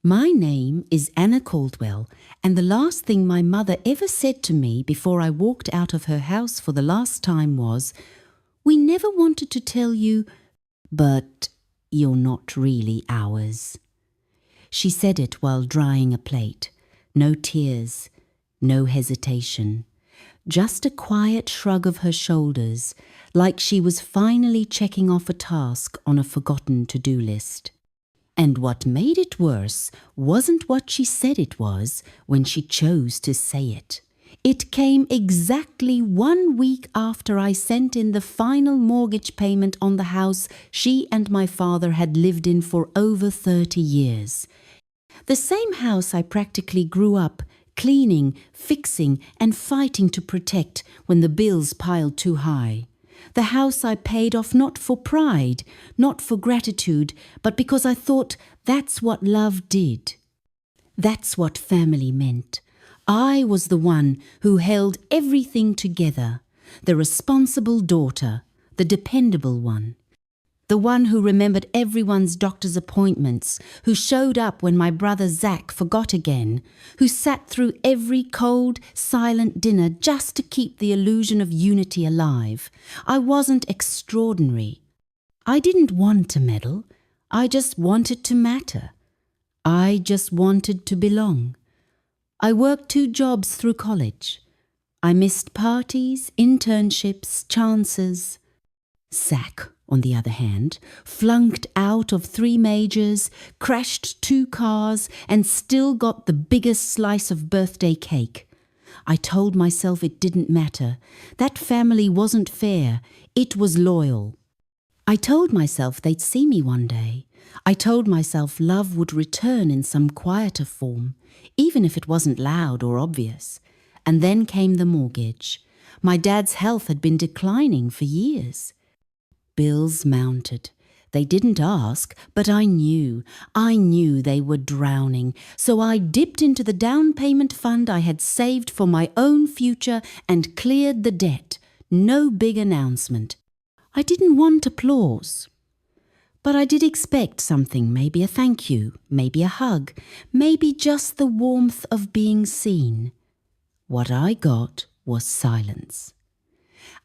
My name is Anna Caldwell, and the last thing my mother ever said to me before I walked out of her house for the last time was, "We never wanted to tell you, but you're not really ours." She said it while drying a plate. No tears, no hesitation. Just a quiet shrug of her shoulders, like she was finally checking off a task on a forgotten to-do list. And what made it worse wasn't what she said it was when she chose to say it. It came exactly 1 week after I sent in the final mortgage payment on the house she and my father had lived in for over 30 years. The same house I practically grew up cleaning, fixing, and fighting to protect when the bills piled too high. The house I paid off not for pride, not for gratitude, but because I thought that's what love did. That's what family meant. I was the one who held everything together, the responsible daughter, the dependable one. The one who remembered everyone's doctor's appointments, who showed up when my brother Zach forgot again, who sat through every cold, silent dinner just to keep the illusion of unity alive. I wasn't extraordinary. I didn't want to meddle. I just wanted to matter. I just wanted to belong. I worked 2 jobs through college. I missed parties, internships, chances. Zach, on the other hand, flunked out of 3 majors, crashed 2 cars, and still got the biggest slice of birthday cake. I told myself it didn't matter. That family wasn't fair. It was loyal. I told myself they'd see me one day. I told myself love would return in some quieter form, even if it wasn't loud or obvious. And then came the mortgage. My dad's health had been declining for years. Bills mounted. They didn't ask, but I knew they were drowning. So I dipped into the down payment fund I had saved for my own future and cleared the debt. No big announcement. I didn't want applause. But I did expect something, maybe a thank you, maybe a hug, maybe just the warmth of being seen. What I got was silence.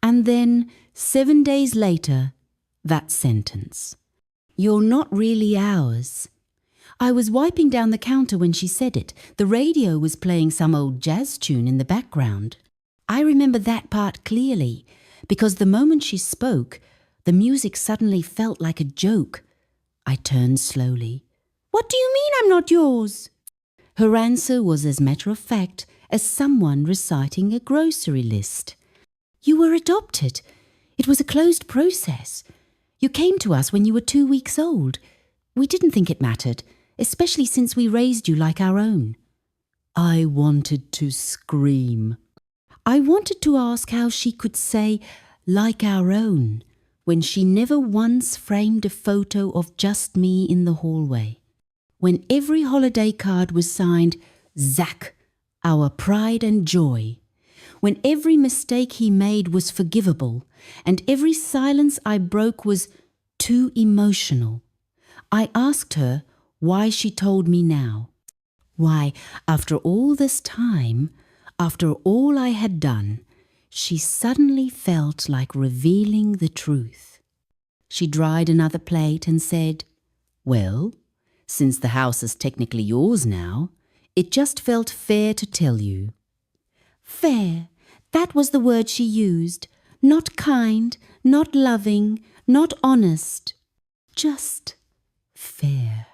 And then, 7 days later, that sentence. "You're not really ours." I was wiping down the counter when she said it. The radio was playing some old jazz tune in the background. I remember that part clearly, because the moment she spoke, the music suddenly felt like a joke. I turned slowly. "What do you mean I'm not yours?" Her answer was as matter-of-fact as someone reciting a grocery list. "You were adopted. It was a closed process. You came to us when you were 2 weeks old. We didn't think it mattered, especially since we raised you like our own." I wanted to scream. I wanted to ask how she could say, "like our own," when she never once framed a photo of just me in the hallway. When every holiday card was signed, "Zach, our pride and joy." When every mistake he made was forgivable, and every silence I broke was too emotional. I asked her why she told me now. Why, after all this time, after all I had done, she suddenly felt like revealing the truth. She dried another plate and said, "Well, since the house is technically yours now, it just felt fair to tell you." Fair. That was the word she used. Not kind, not loving, not honest. Just fair.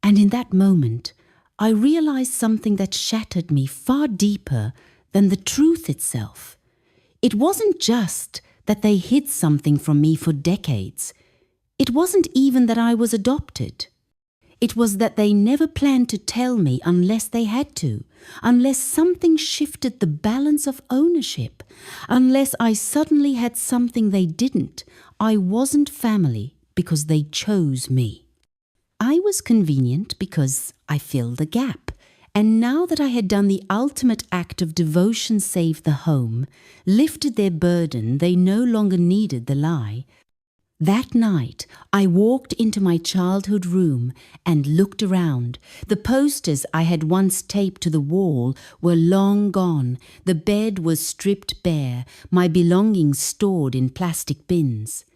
And in that moment, I realized something that shattered me far deeper than the truth itself. It wasn't just that they hid something from me for decades. It wasn't even that I was adopted. It was that they never planned to tell me unless they had to, unless something shifted the balance of ownership, unless I suddenly had something they didn't. I wasn't family because they chose me. I was convenient because I filled the gap. And now that I had done the ultimate act of devotion save the home, lifted their burden, they no longer needed the lie. That night, I walked into my childhood room and looked around. The posters I had once taped to the wall were long gone. The bed was stripped bare, my belongings stored in plastic bins.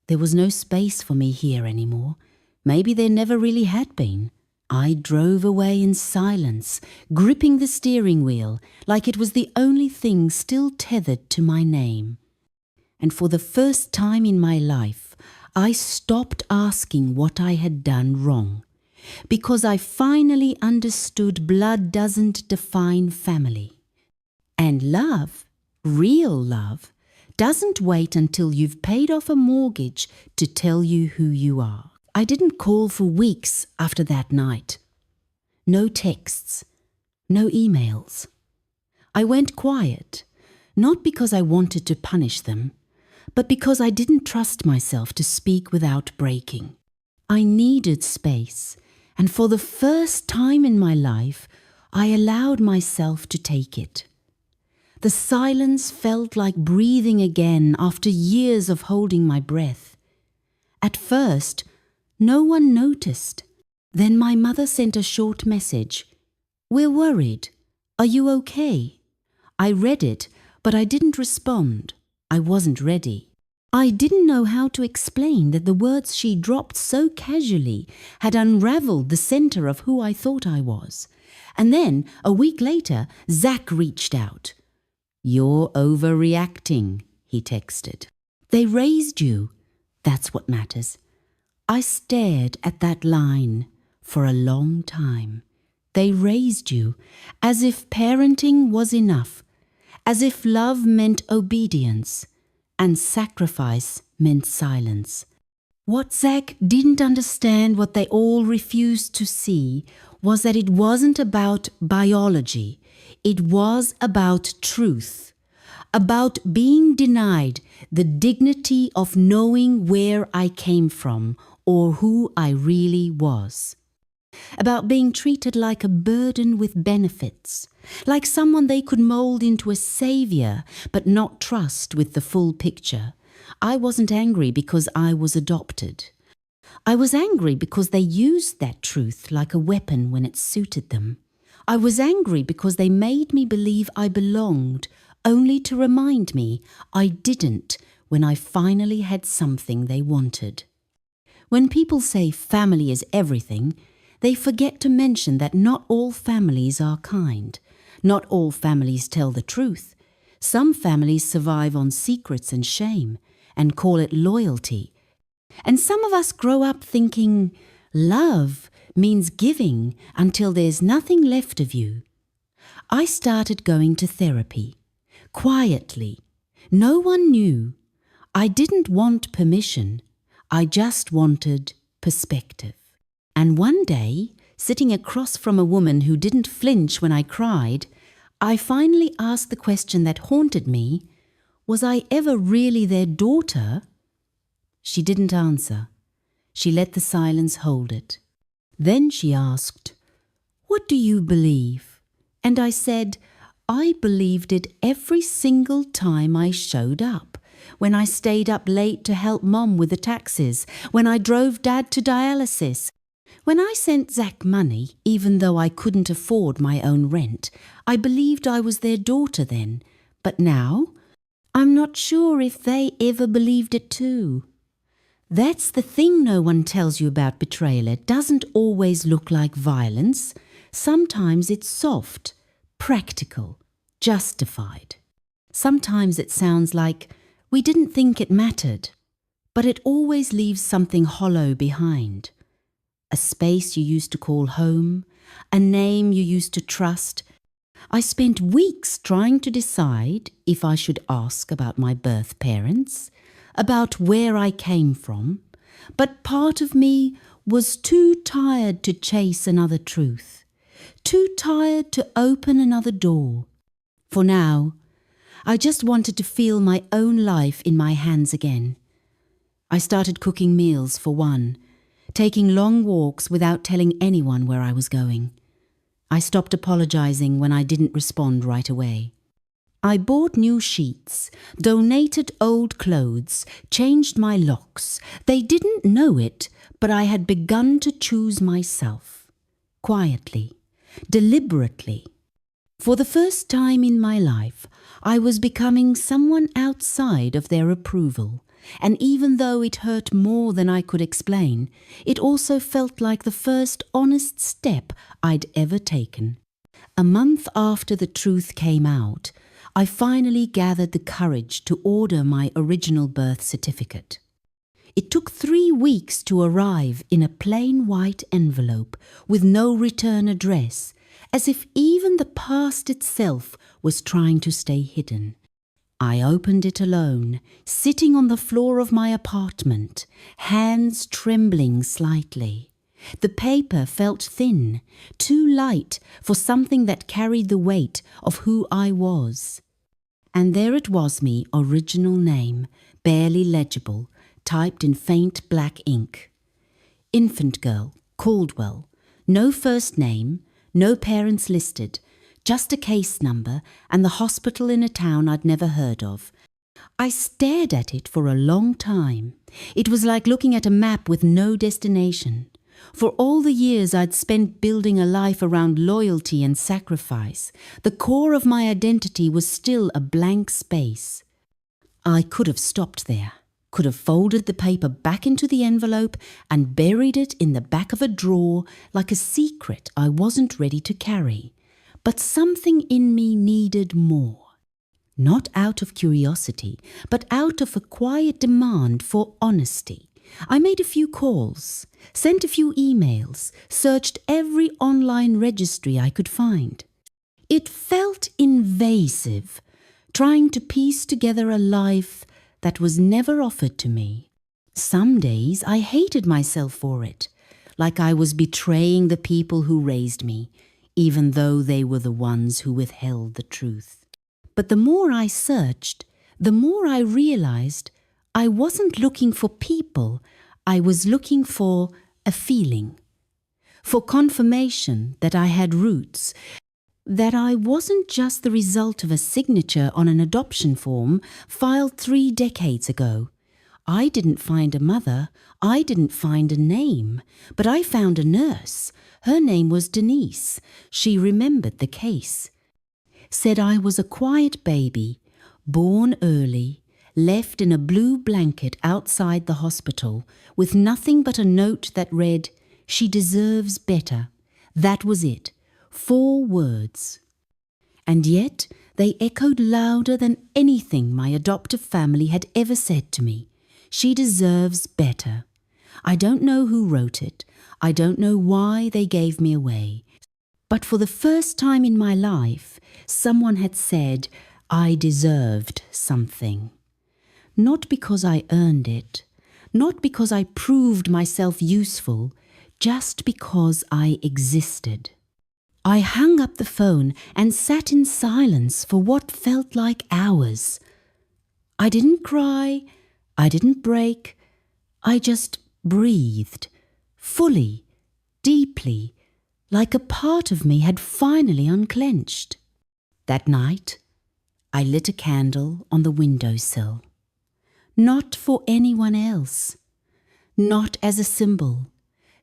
There was no space for me here anymore. Maybe there never really had been. I drove away in silence, gripping the steering wheel like it was the only thing still tethered to my name. And for the first time in my life, I stopped asking what I had done wrong, because I finally understood blood doesn't define family. And love, real love, doesn't wait until you've paid off a mortgage to tell you who you are. I didn't call for weeks after that night. No texts, no emails. I went quiet, not because I wanted to punish them, but because I didn't trust myself to speak without breaking. I needed space, and for the first time in my life, I allowed myself to take it. The silence felt like breathing again after years of holding my breath. At first, no one noticed. Then my mother sent a short message. "We're worried. Are you okay?" I read it, but I didn't respond. I wasn't ready. I didn't know how to explain that the words she dropped so casually had unraveled the center of who I thought I was. And then, a week later, Zach reached out. "You're overreacting," he texted. "They raised you. That's what matters." I stared at that line for a long time. They raised you, as if parenting was enough, as if love meant obedience, and sacrifice meant silence. What Zach didn't understand, what they all refused to see, was that it wasn't about biology. It was about truth, about being denied the dignity of knowing where I came from or who I really was. About being treated like a burden with benefits, like someone they could mold into a savior but not trust with the full picture. I wasn't angry because I was adopted. I was angry because they used that truth like a weapon when it suited them. I was angry because they made me believe I belonged, only to remind me I didn't when I finally had something they wanted. When people say family is everything, they forget to mention that not all families are kind. Not all families tell the truth. Some families survive on secrets and shame and call it loyalty. And some of us grow up thinking love means giving until there's nothing left of you. I started going to therapy, quietly. No one knew. I didn't want permission. I just wanted perspective. And one day, sitting across from a woman who didn't flinch when I cried, I finally asked the question that haunted me: was I ever really their daughter? She didn't answer. She let the silence hold it. Then she asked, "What do you believe?" And I said, I believed it every single time I showed up. When I stayed up late to help Mom with the taxes, when I drove Dad to dialysis, when I sent Zach money, even though I couldn't afford my own rent, I believed I was their daughter then. But now, I'm not sure if they ever believed it too. That's the thing no one tells you about betrayal. It doesn't always look like violence. Sometimes it's soft, practical, justified. Sometimes it sounds like, we didn't think it mattered, but it always leaves something hollow behind. A space you used to call home, a name you used to trust. I spent weeks trying to decide if I should ask about my birth parents, about where I came from, but part of me was too tired to chase another truth, too tired to open another door. For now, I just wanted to feel my own life in my hands again. I started cooking meals for one, taking long walks without telling anyone where I was going. I stopped apologizing when I didn't respond right away. I bought new sheets, donated old clothes, changed my locks. They didn't know it, but I had begun to choose myself. Quietly, deliberately. For the first time in my life, I was becoming someone outside of their approval. And even though it hurt more than I could explain, it also felt like the first honest step I'd ever taken. A month after the truth came out, I finally gathered the courage to order my original birth certificate. It took 3 weeks to arrive in a plain white envelope with no return address, as if even the past itself was trying to stay hidden. I opened it alone, sitting on the floor of my apartment, hands trembling slightly. The paper felt thin, too light for something that carried the weight of who I was. And there it was, me original name, barely legible, typed in faint black ink. Infant girl, Caldwell. No first name, no parents listed, just a case number and the hospital in a town I'd never heard of. I stared at it for a long time. It was like looking at a map with no destination. For all the years I'd spent building a life around loyalty and sacrifice, the core of my identity was still a blank space. I could have stopped there, could have folded the paper back into the envelope and buried it in the back of a drawer like a secret I wasn't ready to carry. But something in me needed more. Not out of curiosity, but out of a quiet demand for honesty. I made a few calls, sent a few emails, searched every online registry I could find. It felt invasive, trying to piece together a life that was never offered to me. Some days I hated myself for it, like I was betraying the people who raised me, even though they were the ones who withheld the truth. But the more I searched, the more I realized I wasn't looking for people, I was looking for a feeling, for confirmation that I had roots, that I wasn't just the result of a signature on an adoption form filed 3 decades ago. I didn't find a mother, I didn't find a name, but I found a nurse. Her name was Denise. She remembered the case. Said I was a quiet baby, born early, left in a blue blanket outside the hospital, with nothing but a note that read, "She deserves better." That was it. 4 words. And yet they echoed louder than anything my adoptive family had ever said to me. She deserves better. I don't know who wrote it. I don't know why they gave me away. But for the first time in my life, someone had said I deserved something. Not because I earned it, not because I proved myself useful, just because I existed. I hung up the phone and sat in silence for what felt like hours. I didn't cry, I didn't break, I just breathed, fully, deeply, like a part of me had finally unclenched. That night, I lit a candle on the windowsill. Not for anyone else, not as a symbol,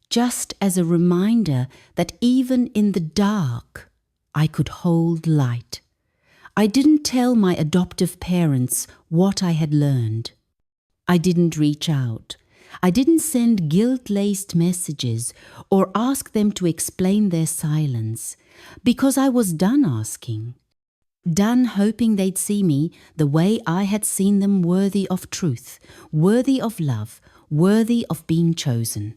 just as a reminder that even in the dark, I could hold light. I didn't tell my adoptive parents what I had learned. I didn't reach out. I didn't send guilt-laced messages or ask them to explain their silence, because I was done asking. Done hoping they'd see me the way I had seen them, worthy of truth, worthy of love, worthy of being chosen.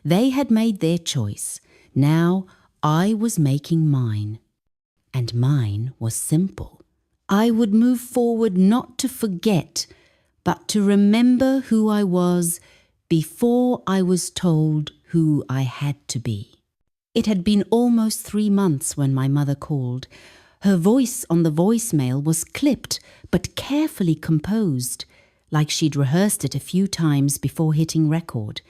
They had made their choice. Now I was making mine. And mine was simple. I would move forward not to forget, but to remember who I was before I was told who I had to be. It had been almost 3 months when my mother called. Her voice on the voicemail was clipped but carefully composed, like she'd rehearsed it a few times before hitting record.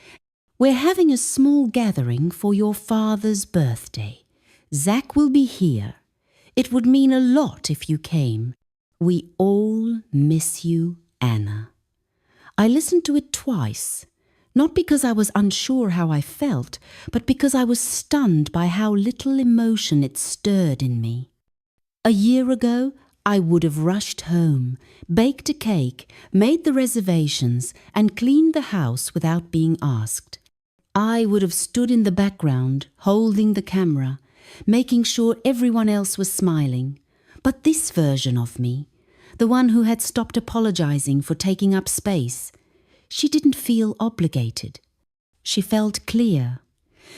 "We're having a small gathering for your father's birthday. Zach will be here. It would mean a lot if you came. We all miss you, Anna. I listened to it twice, not because I was unsure how I felt, but because I was stunned by how little emotion it stirred in me. A year ago, I would have rushed home, baked a cake, made the reservations, and cleaned the house without being asked. I would have stood in the background, holding the camera, making sure everyone else was smiling. But this version of me, the one who had stopped apologizing for taking up space, she didn't feel obligated. She felt clear.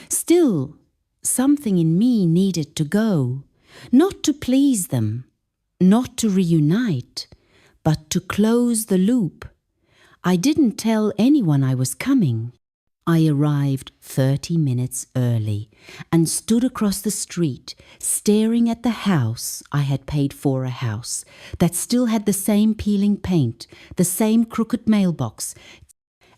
Still, something in me needed to go, not to please them, not to reunite, but to close the loop. I didn't tell anyone I was coming. I arrived 30 minutes early and stood across the street, staring at the house I had paid for, a house that still had the same peeling paint, the same crooked mailbox,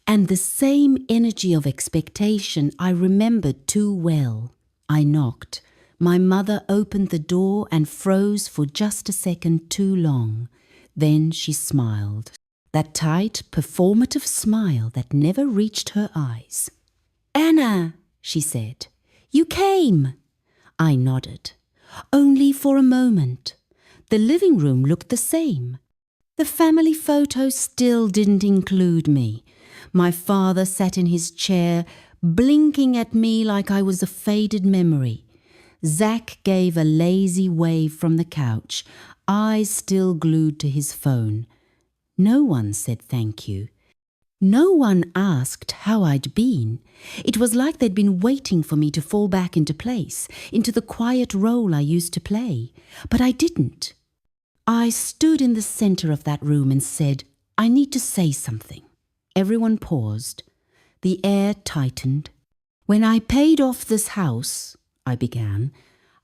and the same energy of expectation I remembered too well. I knocked. My mother opened the door and froze for just a second too long. Then she smiled. That tight, performative smile that never reached her eyes. "Anna," she said, "you came." I nodded. Only for a moment. The living room looked the same. The family photo still didn't include me. My father sat in his chair, blinking at me like I was a faded memory. Zach gave a lazy wave from the couch, eyes still glued to his phone. No one said thank you. No one asked how I'd been. It was like they'd been waiting for me to fall back into place, into the quiet role I used to play. But I didn't. I stood in the center of that room and said, "I need to say something." Everyone paused. The air tightened. "When I paid off this house," I began,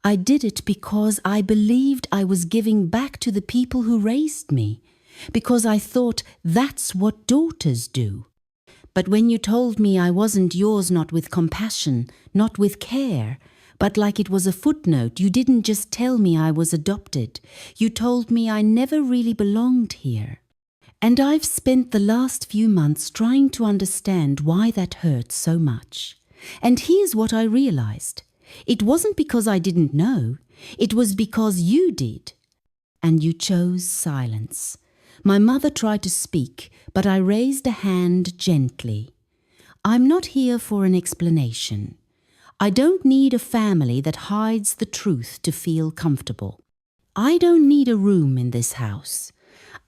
"I did it because I believed I was giving back to the people who raised me. Because I thought that's what daughters do. But when you told me I wasn't yours, not with compassion, not with care, but like it was a footnote, you didn't just tell me I was adopted. You told me I never really belonged here. And I've spent the last few months trying to understand why that hurt so much. And here's what I realized. It wasn't because I didn't know. It was because you did. And you chose silence. My mother tried to speak, but I raised a hand gently. I'm not here for an explanation. I don't need a family that hides the truth to feel comfortable. I don't need a room in this house.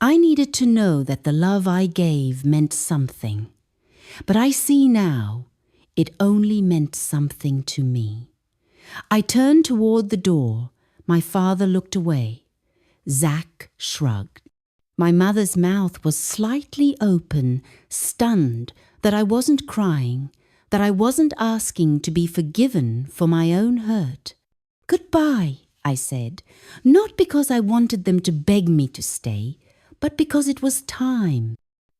I needed to know that the love I gave meant something. But I see now, it only meant something to me. I turned toward the door. My father looked away. Zach shrugged. My mother's mouth was slightly open, stunned that I wasn't crying, that I wasn't asking to be forgiven for my own hurt. "Goodbye," I said, not because I wanted them to beg me to stay, but because it was time.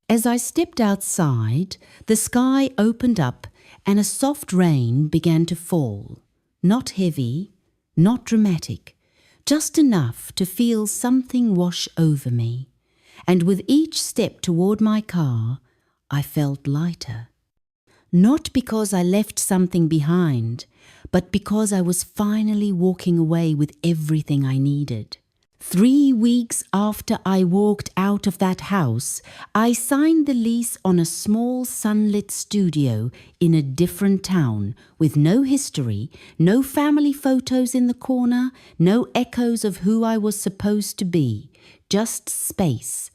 As I stepped outside, the sky opened up and a soft rain began to fall. Not heavy, not dramatic, just enough to feel something wash over me. And with each step toward my car, I felt lighter. Not because I left something behind, but because I was finally walking away with everything I needed. 3 weeks after I walked out of that house, I signed the lease on a small sunlit studio in a different town with no history, no family photos in the corner, no echoes of who I was supposed to be, just space.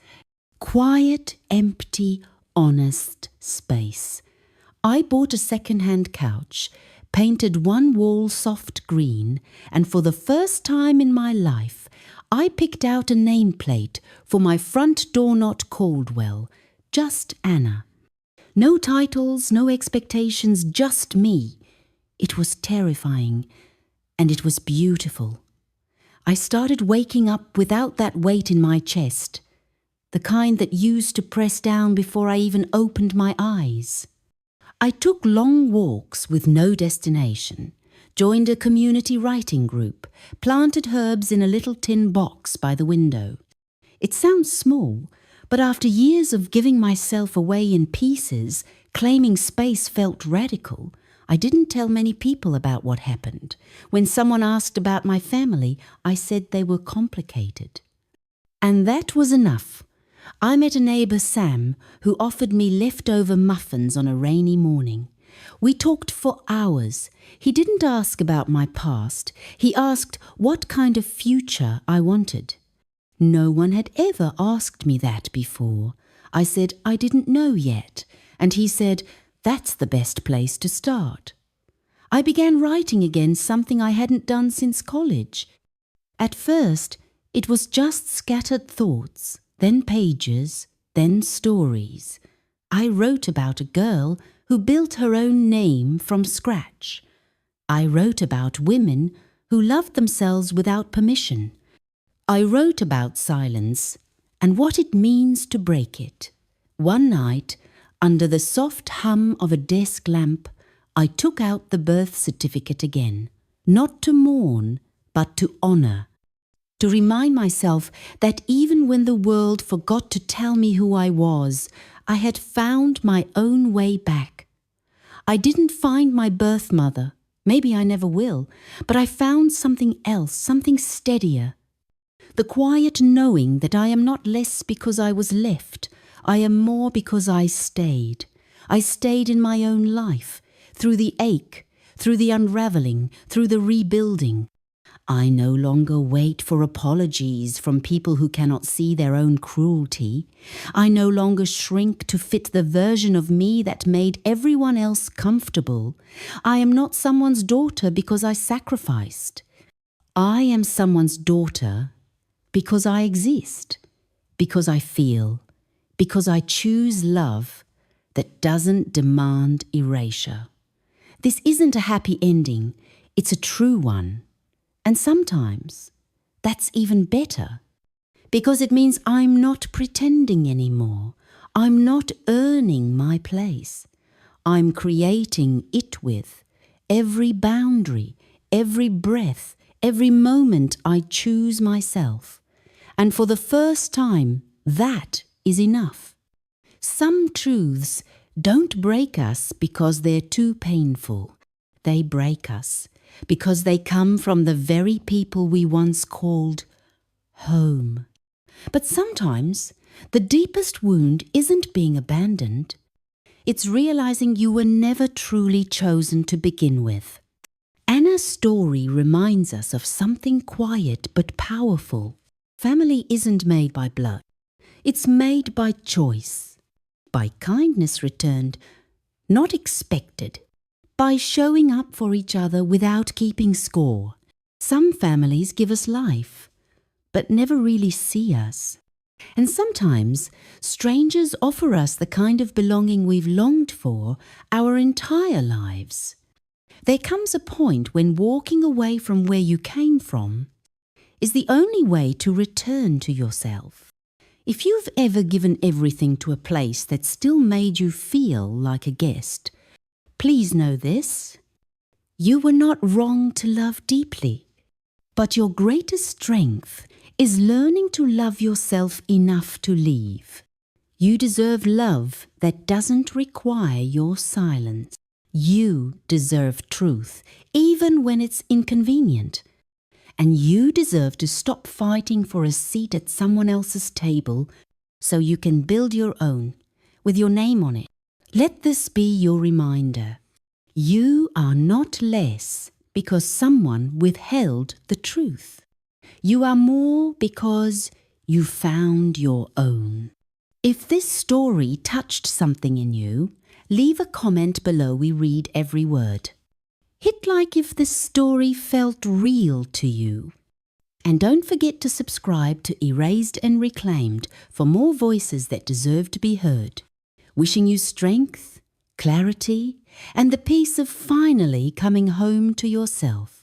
Quiet, empty, honest space. I bought a second-hand couch, painted one wall soft green, and for the first time in my life, I picked out a nameplate for my front door, not Caldwell, just Anna. No titles, no expectations, just me. It was terrifying, and it was beautiful. I started waking up without that weight in my chest, the kind that used to press down before I even opened my eyes. I took long walks with no destination, joined a community writing group, planted herbs in a little tin box by the window. It sounds small, but after years of giving myself away in pieces, claiming space felt radical. I didn't tell many people about what happened. When someone asked about my family, I said they were complicated. And that was enough. I met a neighbour, Sam, who offered me leftover muffins on a rainy morning. We talked for hours. He didn't ask about my past. He asked what kind of future I wanted. No one had ever asked me that before. I said I didn't know yet, and he said, "That's the best place to start." I began writing again, something I hadn't done since college. At first, it was just scattered thoughts, then pages, then stories. I wrote about a girl who built her own name from scratch. I wrote about women who loved themselves without permission. I wrote about silence and what it means to break it. One night, under the soft hum of a desk lamp, I took out the birth certificate again, not to mourn, but to honour, to remind myself that even when the world forgot to tell me who I was, I had found my own way back. I didn't find my birth mother, maybe I never will, but I found something else, something steadier. The quiet knowing that I am not less because I was left, I am more because I stayed. I stayed in my own life, through the ache, through the unravelling, through the rebuilding. I no longer wait for apologies from people who cannot see their own cruelty. I no longer shrink to fit the version of me that made everyone else comfortable. I am not someone's daughter because I sacrificed. I am someone's daughter because I exist, because I feel, because I choose love that doesn't demand erasure. This isn't a happy ending, it's a true one. And sometimes that's even better, because it means I'm not pretending anymore. I'm not earning my place. I'm creating it with every boundary, every breath, every moment I choose myself. And for the first time, that is enough. Some truths don't break us because they're too painful. They break us because they come from the very people we once called home. But sometimes the deepest wound isn't being abandoned. It's realizing you were never truly chosen to begin with. Anna's story reminds us of something quiet but powerful. Family isn't made by blood. It's made by choice, by kindness returned, not expected, by showing up for each other without keeping score. Some families give us life, but never really see us. And sometimes strangers offer us the kind of belonging we've longed for our entire lives. There comes a point when walking away from where you came from is the only way to return to yourself. If you've ever given everything to a place that still made you feel like a guest, please know this: you were not wrong to love deeply, but your greatest strength is learning to love yourself enough to leave. You deserve love that doesn't require your silence. You deserve truth, even when it's inconvenient. And you deserve to stop fighting for a seat at someone else's table so you can build your own, with your name on it. Let this be your reminder. You are not less because someone withheld the truth. You are more because you found your own. If this story touched something in you, leave a comment below. We read every word. Hit like if this story felt real to you. And don't forget to subscribe to Erased and Reclaimed for more voices that deserve to be heard. Wishing you strength, clarity, and the peace of finally coming home to yourself.